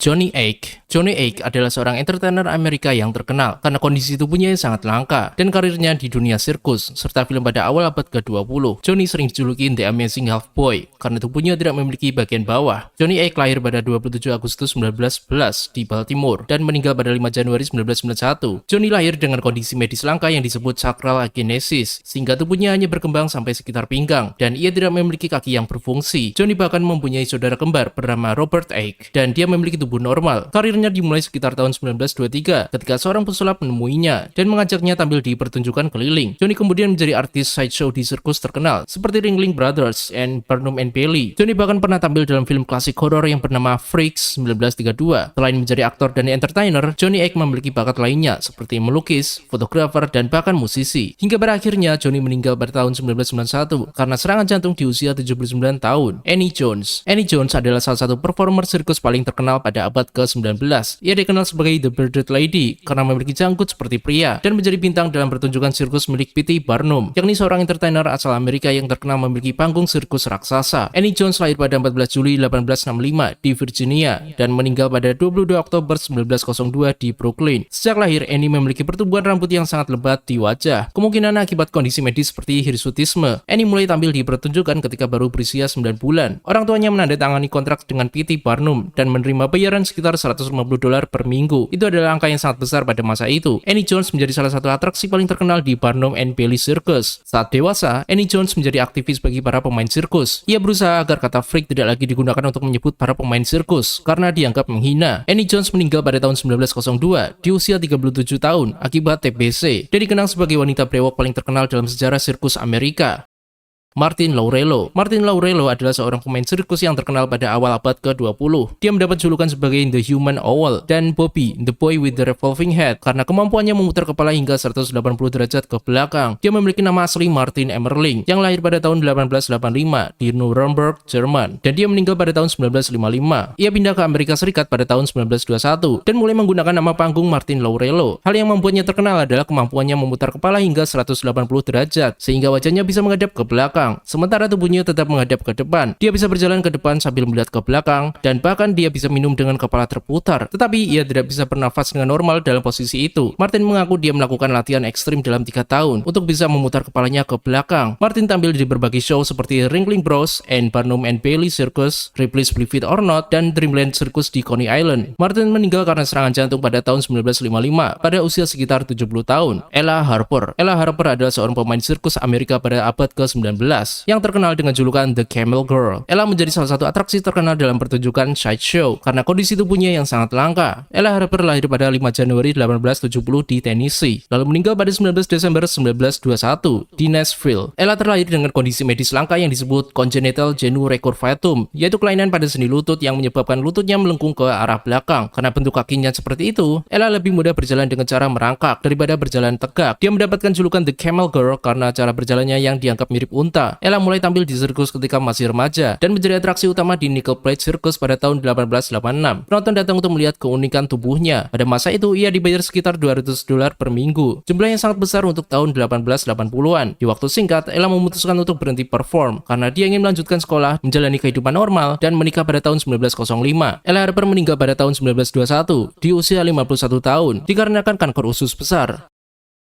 Johnny Ive. Johnny Ive adalah seorang entertainer Amerika yang terkenal karena kondisi tubuhnya yang sangat langka dan karirnya di dunia sirkus serta film pada awal abad ke-20. Johnny sering dijuluki The Amazing Half Boy karena tubuhnya tidak memiliki bagian bawah. Johnny Ive lahir pada 27 Agustus 1911 di Baltimore dan meninggal pada 5 Januari 1991. Johnny lahir dengan kondisi medis langka yang disebut sacral agenesis, sehingga tubuhnya hanya berkembang sampai sekitar pinggang dan ia tidak memiliki kaki yang berfungsi. Johnny bahkan mempunyai saudara kembar bernama Robert Ive dan dia memiliki tubuh normal. Karirnya dimulai sekitar tahun 1923 ketika seorang pesulap menemuinya dan mengajaknya tampil di pertunjukan keliling. Johnny kemudian menjadi artis sideshow di sirkus terkenal seperti Ringling Brothers and Barnum and Bailey. Johnny bahkan pernah tampil dalam film klasik horor yang bernama Freaks 1932. Selain menjadi aktor dan entertainer, Johnny Ive memiliki bakat lainnya seperti melukis, fotografer, dan bahkan musisi. Hingga berakhirnya Johnny meninggal pada tahun 1991 karena serangan jantung di usia 79 tahun. Annie Jones. Annie Jones adalah salah satu performer sirkus paling terkenal pada abad ke-19. Ia dikenal sebagai The Bearded Lady karena memiliki janggut seperti pria dan menjadi bintang dalam pertunjukan sirkus milik P.T. Barnum, yakni seorang entertainer asal Amerika yang terkenal memiliki panggung sirkus raksasa. Annie Jones lahir pada 14 Juli 1865 di Virginia dan meninggal pada 22 Oktober 1902 di Brooklyn. Sejak lahir, Annie memiliki pertumbuhan rambut yang sangat lebat di wajah, kemungkinan akibat kondisi medis seperti hirsutisme. Annie mulai tampil di pertunjukan ketika baru berusia 9 bulan. Orang tuanya menandatangani kontrak dengan P.T. Barnum dan menerima bayaran sekitar $150 per minggu. Itu adalah angka yang sangat besar pada masa itu. Annie Jones menjadi salah satu atraksi paling terkenal di Barnum and Bailey Circus. Saat dewasa, Annie Jones menjadi aktivis bagi para pemain sirkus. Ia berusaha agar kata freak tidak lagi digunakan untuk menyebut para pemain sirkus karena dianggap menghina. Annie Jones meninggal pada tahun 1902 di usia 37 tahun akibat TBC. Dia dikenal sebagai wanita brewok paling terkenal dalam sejarah sirkus Amerika. Martin Laurello. Martin Laurello adalah seorang pemain sirkus yang terkenal pada awal abad ke-20. Dia mendapat julukan sebagai The Human Owl dan Bobby, The Boy with the Revolving Head, karena kemampuannya memutar kepala hingga 180 derajat ke belakang. Dia memiliki nama asli Martin Emmerling, yang lahir pada tahun 1885 di Nuremberg, Jerman, dan dia meninggal pada tahun 1955. Ia pindah ke Amerika Serikat pada tahun 1921 dan mulai menggunakan nama panggung Martin Laurello. Hal yang membuatnya terkenal adalah kemampuannya memutar kepala hingga 180 derajat, sehingga wajahnya bisa menghadap ke belakang. Sementara tubuhnya tetap menghadap ke depan. Dia bisa berjalan ke depan sambil melihat ke belakang, dan bahkan dia bisa minum dengan kepala terputar. Tetapi ia tidak bisa bernafas dengan normal dalam posisi itu. Martin mengaku dia melakukan latihan ekstrim dalam 3 tahun untuk bisa memutar kepalanya ke belakang. Martin tampil di berbagai show seperti Ringling Bros and Barnum and Bailey Circus, Ripley's Believe It or Not, dan Dreamland Circus di Coney Island. Martin meninggal karena serangan jantung pada tahun 1955 pada usia sekitar 70 tahun. Ella Harper. Ella Harper adalah seorang pemain sirkus Amerika pada abad ke-19 yang terkenal dengan julukan The Camel Girl. Ella menjadi salah satu atraksi terkenal dalam pertunjukan sideshow karena kondisi tubuhnya yang sangat langka. Ella Harper lahir pada 5 Januari 1870 di Tennessee, lalu meninggal pada 19 Desember 1921 di Nashville. Ella terlahir dengan kondisi medis langka yang disebut congenital genu recurvatum, yaitu kelainan pada sendi lutut yang menyebabkan lututnya melengkung ke arah belakang. Karena bentuk kakinya seperti itu, Ella lebih mudah berjalan dengan cara merangkak daripada berjalan tegak. Dia mendapatkan julukan The Camel Girl karena cara berjalannya yang dianggap mirip unta. Ella mulai tampil di sirkus ketika masih remaja dan menjadi atraksi utama di Nickel Plate Circus pada tahun 1886. Penonton datang untuk melihat keunikan tubuhnya. Pada masa itu, ia dibayar sekitar $200 per minggu, jumlah yang sangat besar untuk tahun 1880-an. Di waktu singkat, Ella memutuskan untuk berhenti perform karena dia ingin melanjutkan sekolah, menjalani kehidupan normal, dan menikah pada tahun 1905. Ella Harper meninggal pada tahun 1921 di usia 51 tahun dikarenakan kanker usus besar.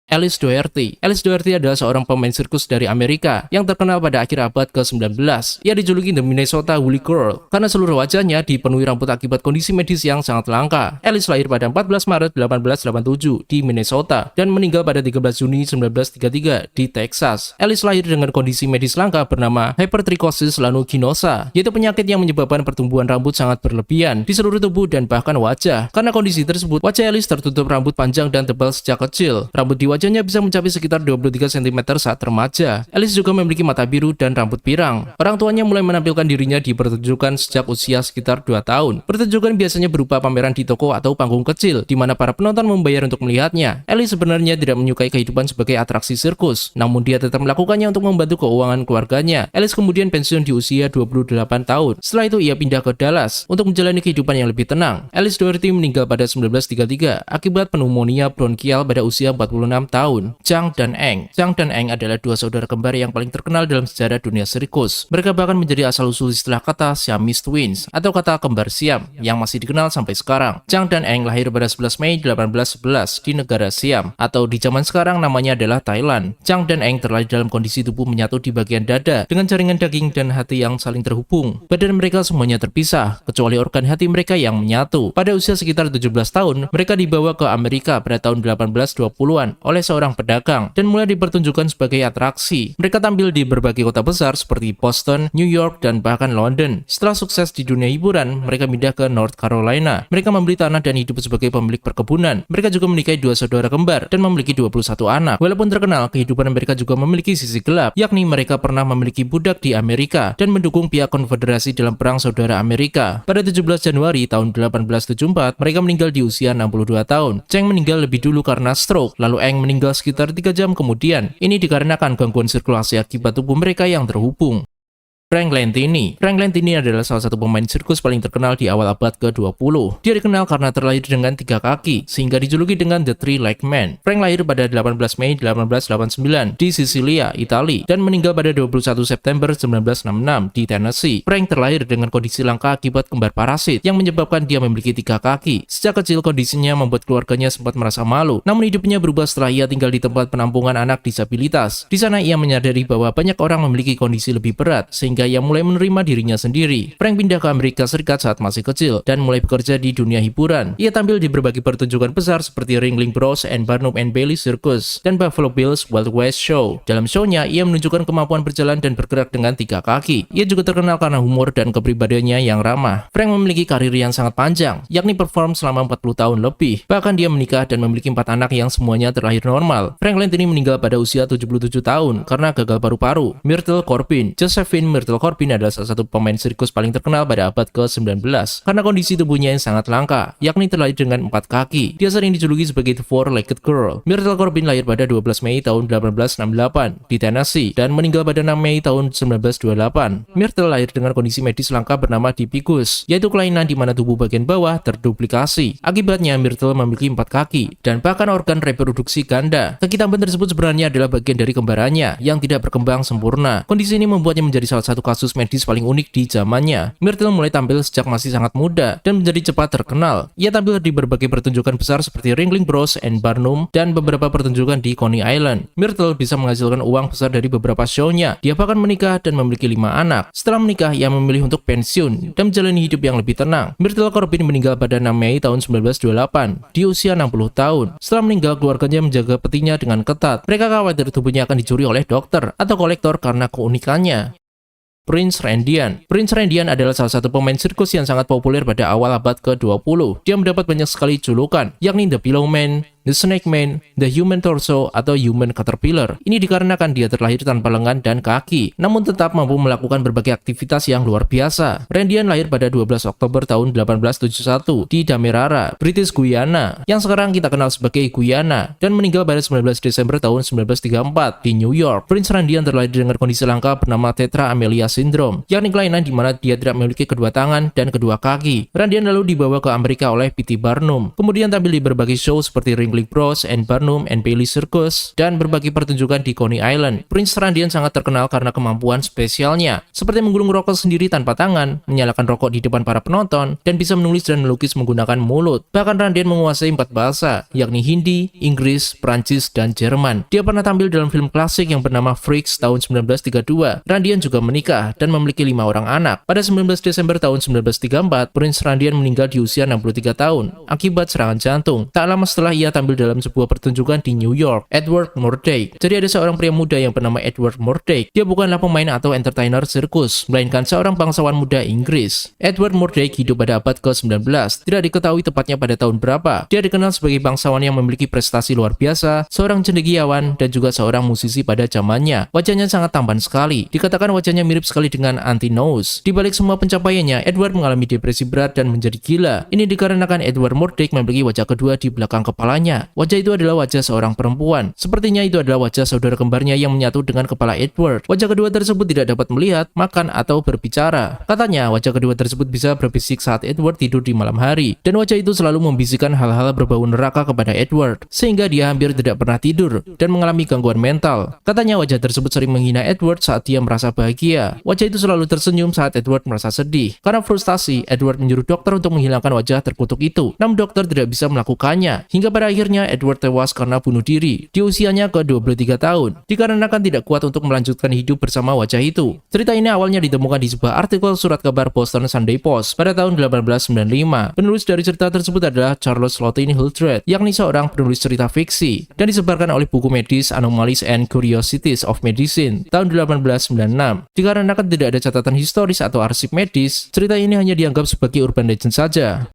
Alice Doherty. Alice Doherty adalah seorang pemain sirkus dari Amerika yang terkenal pada akhir abad ke-19. Ia dijuluki The Minnesota Woolly Girl karena seluruh wajahnya dipenuhi rambut akibat kondisi medis yang sangat langka. Alice lahir pada 14 Maret 1887 di Minnesota dan meninggal pada 13 Juni 1933 di Texas. Alice lahir dengan kondisi medis langka bernama hypertrichosis lanuginosa, yaitu penyakit yang menyebabkan pertumbuhan rambut sangat berlebihan di seluruh tubuh dan bahkan wajah. Karena kondisi tersebut, wajah Alice tertutup rambut panjang dan tebal sejak kecil. Rambut di wajahnya bisa mencapai sekitar 23 cm saat remaja. Alice juga memiliki mata biru dan rambut pirang. Orang tuanya mulai menampilkan dirinya di pertunjukan sejak usia sekitar 2 tahun. Pertunjukan biasanya berupa pameran di toko atau panggung kecil, di mana para penonton membayar untuk melihatnya. Alice sebenarnya tidak menyukai kehidupan sebagai atraksi sirkus, namun dia tetap melakukannya untuk membantu keuangan keluarganya. Alice kemudian pensiun di usia 28 tahun. Setelah itu ia pindah ke Dallas untuk menjalani kehidupan yang lebih tenang. Alice Doherty meninggal pada 1933 akibat pneumonia bronkial pada usia 46 tahun. Chang dan Eng. Chang dan Eng adalah dua saudara kembar yang paling terkenal dalam sejarah dunia sirkus. Mereka bahkan menjadi asal-usul istilah kata Siamese Twins atau kata kembar Siam yang masih dikenal sampai sekarang. Chang dan Eng lahir pada 11 Mei 1811 di negara Siam atau di zaman sekarang namanya adalah Thailand. Chang dan Eng terlahir dalam kondisi tubuh menyatu di bagian dada dengan jaringan daging dan hati yang saling terhubung. Badan mereka semuanya terpisah kecuali organ hati mereka yang menyatu. Pada usia sekitar 17 tahun, mereka dibawa ke Amerika pada tahun 1820-an oleh seorang pedagang dan mulai dipertunjukkan sebagai atraksi. Mereka tampil di berbagai kota besar seperti Boston, New York, dan bahkan London. Setelah sukses di dunia hiburan, mereka pindah ke North Carolina. Mereka membeli tanah dan hidup sebagai pemilik perkebunan. Mereka juga menikahi dua saudara kembar dan memiliki 21 anak. Walaupun terkenal, kehidupan mereka juga memiliki sisi gelap, yakni mereka pernah memiliki budak di Amerika dan mendukung pihak konfederasi dalam perang saudara Amerika. Pada 17 Januari tahun 1874, mereka meninggal di usia 62 tahun. Cheng meninggal lebih dulu karena stroke, lalu Eng meninggal sekitar 3 jam kemudian. Ini dikarenakan gangguan sirkulasi akibat tubuh mereka yang terhubung. Frank Lentini. Frank Lentini adalah salah satu pemain sirkus paling terkenal di awal abad ke-20. Dia dikenal karena terlahir dengan 3 kaki, sehingga dijuluki dengan The Three-Legged Man. Frank lahir pada 18 Mei 1889 di Sisilia, Italia, dan meninggal pada 21 September 1966 di Tennessee. Frank terlahir dengan kondisi langka akibat kembar parasit yang menyebabkan dia memiliki 3 kaki. Sejak kecil kondisinya membuat keluarganya sempat merasa malu, namun hidupnya berubah setelah ia tinggal di tempat penampungan anak disabilitas. Di sana ia menyadari bahwa banyak orang memiliki kondisi lebih berat, sehingga ia mulai menerima dirinya sendiri. Frank pindah ke Amerika Serikat saat masih kecil dan mulai bekerja di dunia hiburan. Ia tampil di berbagai pertunjukan besar seperti Ringling Bros and Barnum and Bailey Circus dan Buffalo Bill's Wild West Show. Dalam show-nya, ia menunjukkan kemampuan berjalan dan bergerak dengan 3 kaki. Ia juga terkenal karena humor dan kepribadiannya yang ramah. Frank memiliki karir yang sangat panjang, yakni perform selama 40 tahun lebih. Bahkan dia menikah dan memiliki 4 anak yang semuanya terlahir normal. Frank Lentini meninggal pada usia 77 tahun karena gagal paru-paru. Myrtle Corbin. Josephine Myrtle Corbin adalah salah satu pemain sirkus paling terkenal pada abad ke-19 karena kondisi tubuhnya yang sangat langka, yakni terlahir dengan 4 kaki. Dia sering dijuluki sebagai The Four-Legged Girl. Myrtle Corbin lahir pada 12 Mei tahun 1868 di Tennessee dan meninggal pada 6 Mei tahun 1928. Myrtle lahir dengan kondisi medis langka bernama dipigus, yaitu kelainan di mana tubuh bagian bawah terduplikasi. Akibatnya Myrtle memiliki 4 kaki dan bahkan organ reproduksi ganda. Kaki tambahan tersebut sebenarnya adalah bagian dari kembarannya yang tidak berkembang sempurna. Kondisi ini membuatnya menjadi salah satu kasus medis paling unik di zamannya. Myrtle mulai tampil sejak masih sangat muda dan menjadi cepat terkenal. Ia tampil di berbagai pertunjukan besar seperti Ringling Bros and Barnum dan beberapa pertunjukan di Coney Island. Myrtle bisa menghasilkan uang besar dari beberapa show-nya. Dia bahkan menikah dan memiliki 5 anak. Setelah menikah, ia memilih untuk pensiun dan menjalani hidup yang lebih tenang. Myrtle Corbin meninggal pada 6 Mei tahun 1928 di usia 60 tahun. Setelah meninggal, keluarganya menjaga petinya dengan ketat. Mereka khawatir tubuhnya akan dicuri oleh dokter atau kolektor karena keunikannya. Prince Randian. Prince Randian adalah salah satu pemain sirkus yang sangat populer pada awal abad ke-20. Dia mendapat banyak sekali julukan, yakni The Pillow Man, The Snake Man, The Human Torso, atau Human Caterpillar. Ini dikarenakan dia terlahir tanpa lengan dan kaki, namun tetap mampu melakukan berbagai aktivitas yang luar biasa. Randian lahir pada 12 Oktober tahun 1871 di Demerara, British Guiana, yang sekarang kita kenal sebagai Guyana, dan meninggal pada 19 Desember tahun 1934 di New York. Prince Randian terlahir dengan kondisi langka bernama Tetra Amelia Syndrome, yakni kelainan di mana dia tidak memiliki kedua tangan dan kedua kaki. Randian lalu dibawa ke Amerika oleh P.T. Barnum, kemudian tampil di berbagai show seperti Ringling Bros and Barnum and Bailey Circus dan berbagai pertunjukan di Coney Island. Prince Randian sangat terkenal karena kemampuan spesialnya, seperti menggulung rokok sendiri tanpa tangan, menyalakan rokok di depan para penonton, dan bisa menulis dan melukis menggunakan mulut. Bahkan Randian menguasai 4 bahasa, yakni Hindi, Inggris, Prancis, dan Jerman. Dia pernah tampil dalam film klasik yang bernama Freaks tahun 1932. Randian juga menikah dan memiliki 5 orang anak. Pada 19 Desember tahun 1934, Prince Randian meninggal di usia 63 tahun akibat serangan jantung. Tak lama setelah ia tampil dalam sebuah pertunjukan di New York, Edward Murdock. Jadi ada seorang pria muda yang bernama Edward Murdock. Dia bukanlah pemain atau entertainer sirkus, melainkan seorang bangsawan muda Inggris. Edward Murdock hidup pada abad ke-19. Tidak diketahui tepatnya pada tahun berapa. Dia dikenal sebagai bangsawan yang memiliki prestasi luar biasa, seorang cendekiawan, dan juga seorang musisi pada zamannya. Wajahnya sangat tampan sekali. Dikatakan wajahnya mirip sekali dengan Antinous. Di balik semua pencapaiannya, Edward mengalami depresi berat dan menjadi gila. Ini dikarenakan Edward Murdock memiliki wajah kedua di belakang kepalanya. Kenyataannya, wajah itu adalah wajah seorang perempuan. Sepertinya itu adalah wajah saudara kembarnya yang menyatu dengan kepala Edward. Wajah kedua tersebut tidak dapat melihat, makan, atau berbicara. Katanya, wajah kedua tersebut bisa berbisik saat Edward tidur di malam hari, dan wajah itu selalu membisikkan hal-hal berbau neraka kepada Edward, sehingga dia hampir tidak pernah tidur dan mengalami gangguan mental. Katanya wajah tersebut sering menghina Edward saat dia merasa bahagia. Wajah itu selalu tersenyum saat Edward merasa sedih. Karena frustasi, Edward menyuruh dokter untuk menghilangkan wajah terkutuk itu. Namun dokter tidak bisa melakukannya, hingga pada akhirnya Edward tewas karena bunuh diri di usianya ke-23 tahun, dikarenakan tidak kuat untuk melanjutkan hidup bersama wajah itu. Cerita ini awalnya ditemukan di sebuah artikel surat kabar Boston Sunday Post pada tahun 1895. Penulis dari cerita tersebut adalah Charles Lawton Hildreth, yakni seorang penulis cerita fiksi, dan disebarkan oleh buku medis Anomalies and Curiosities of Medicine tahun 1896. Dikarenakan tidak ada catatan historis atau arsip medis, cerita ini hanya dianggap sebagai urban legend saja.